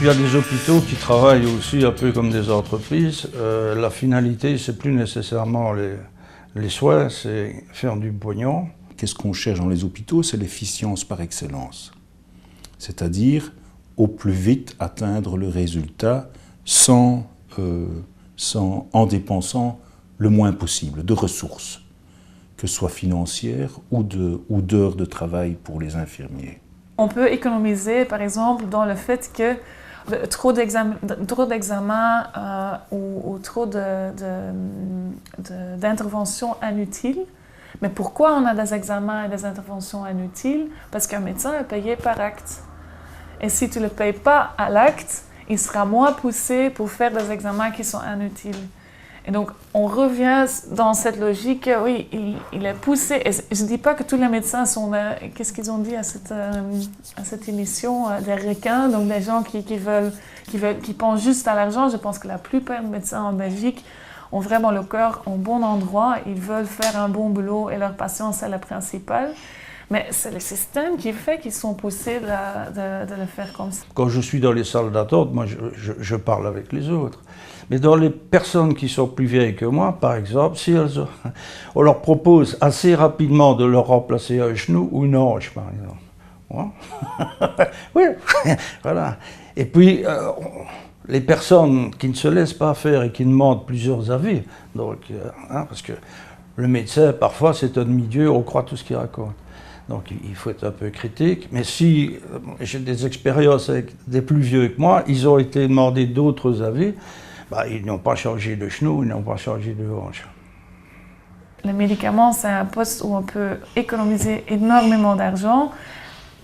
il y a des hôpitaux qui travaillent aussi un peu comme des entreprises. La finalité, c'est plus nécessairement les soins, c'est faire du pognon. Qu'est-ce qu'on cherche dans les hôpitaux? C'est l'efficience par excellence. C'est-à-dire, au plus vite atteindre le résultat en dépensant le moins possible de ressources, que ce soit financières ou d'heures de travail pour les infirmiers. On peut économiser, par exemple, dans le fait que trop d'examens ou trop d'interventions inutiles. Mais pourquoi on a des examens et des interventions inutiles? Parce qu'un médecin est payé par acte. Et si tu ne le payes pas à l'acte, il sera moins poussé pour faire des examens qui sont inutiles. Et donc, on revient dans cette logique, oui, il est poussé. Et je ne dis pas que tous les médecins sont, qu'est-ce qu'ils ont dit à cette émission, des requins, donc des gens qui pensent juste à l'argent. Je pense que la plupart des médecins en Belgique ont vraiment le cœur au bon endroit. Ils veulent faire un bon boulot et leur patience, c'est la principale. Mais c'est le système qui fait qu'ils sont poussés de le faire comme ça. Quand je suis dans les salles d'attente, moi je parle avec les autres. Mais dans les personnes qui sont plus vieilles que moi, par exemple, si on leur propose assez rapidement de leur remplacer un genou ou une hanche, par exemple. Oui, voilà. Et puis, les personnes qui ne se laissent pas faire et qui demandent plusieurs avis, donc, parce que le médecin, parfois, c'est un demi-dieu, on croit tout ce qu'il raconte. Donc il faut être un peu critique, mais si j'ai des expériences avec des plus vieux que moi, ils ont été demandés d'autres avis, ils n'ont pas changé de genou, ils n'ont pas changé de hanche. Les médicaments, c'est un poste où on peut économiser énormément d'argent,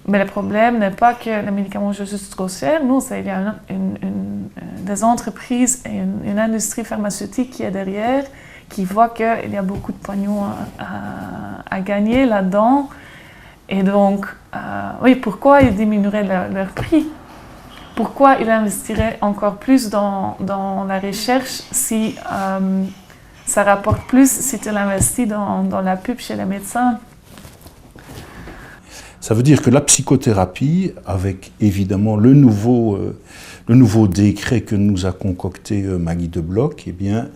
mais le problème n'est pas que les médicaments sont juste trop chers. Non, il y a des entreprises et une industrie pharmaceutique qui est derrière, qui voit qu'il y a beaucoup de pognon à gagner là-dedans. Et donc, oui, pourquoi ils diminueraient leur prix? Pourquoi ils investiraient encore plus dans la recherche si ça rapporte plus si tu l'investis dans la pub chez les médecins? Ça veut dire que la psychothérapie, avec évidemment le nouveau décret que nous a concocté Maggie De Block, eh bien,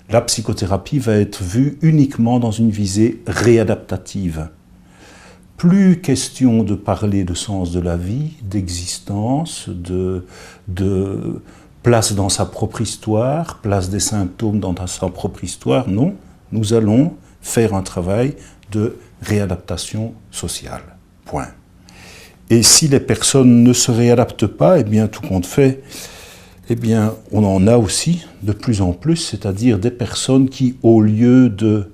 la psychothérapie va être vue uniquement dans une visée réadaptative. Plus question de parler de sens de la vie, d'existence, de place dans sa propre histoire, place des symptômes dans sa propre histoire. Non, nous allons faire un travail de réadaptation sociale. Point. Et si les personnes ne se réadaptent pas, eh bien, tout compte fait, eh bien, on en a aussi de plus en plus, c'est-à-dire des personnes qui, au lieu de...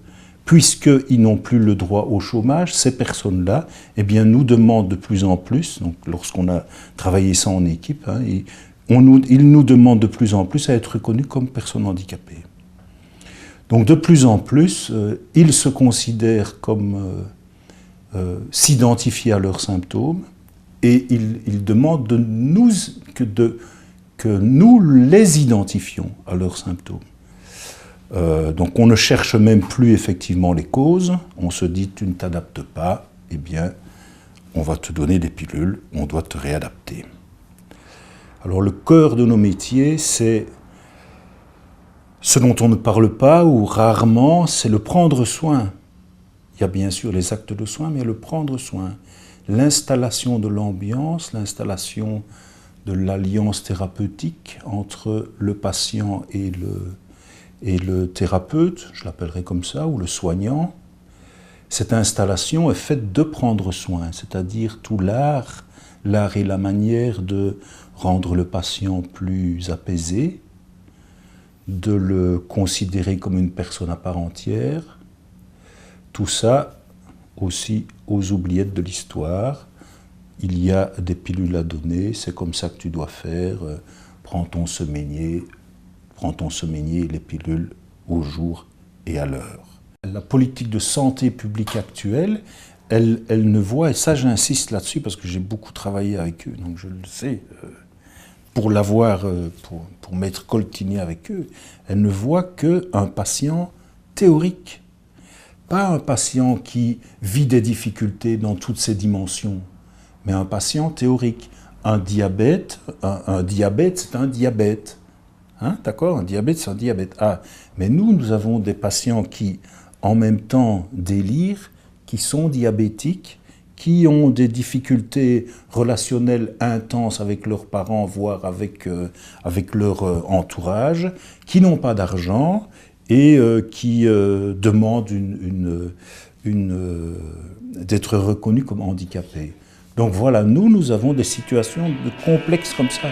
Puisqu'ils n'ont plus le droit au chômage, ces personnes-là, eh bien, nous demandent de plus en plus, donc lorsqu'on a travaillé ça en équipe, ils nous demandent de plus en plus à être reconnus comme personnes handicapées. Donc de plus en plus, ils se considèrent comme s'identifier à leurs symptômes et ils demandent que nous les identifions à leurs symptômes. Donc on ne cherche même plus effectivement les causes, on se dit tu ne t'adaptes pas, eh bien on va te donner des pilules, on doit te réadapter. Alors le cœur de nos métiers, c'est ce dont on ne parle pas ou rarement, c'est le prendre soin. Il y a bien sûr les actes de soin, mais le prendre soin. L'installation de l'ambiance, l'installation de l'alliance thérapeutique entre le patient et le thérapeute, je l'appellerai comme ça, ou le soignant. Cette installation est faite de prendre soin, c'est-à-dire tout l'art et la manière de rendre le patient plus apaisé, de le considérer comme une personne à part entière. Tout ça aussi aux oubliettes de l'histoire. Il y a des pilules à donner, c'est comme ça que tu dois faire, prends ton semainier et les pilules au jour et à l'heure. La politique de santé publique actuelle, elle ne voit, et ça j'insiste là-dessus parce que j'ai beaucoup travaillé avec eux, donc je le sais, pour l'avoir, pour m'être coltiné avec eux, elle ne voit qu'un patient théorique, pas un patient qui vit des difficultés dans toutes ses dimensions, mais un patient théorique, un diabète, c'est un diabète. Hein, d'accord? Un diabète, c'est un diabète. Ah, mais nous avons des patients qui, en même temps, délirent, qui sont diabétiques, qui ont des difficultés relationnelles intenses avec leurs parents, voire avec leur entourage, qui n'ont pas d'argent et qui demandent d'être reconnus comme handicapés. Donc voilà, nous avons des situations complexes comme ça.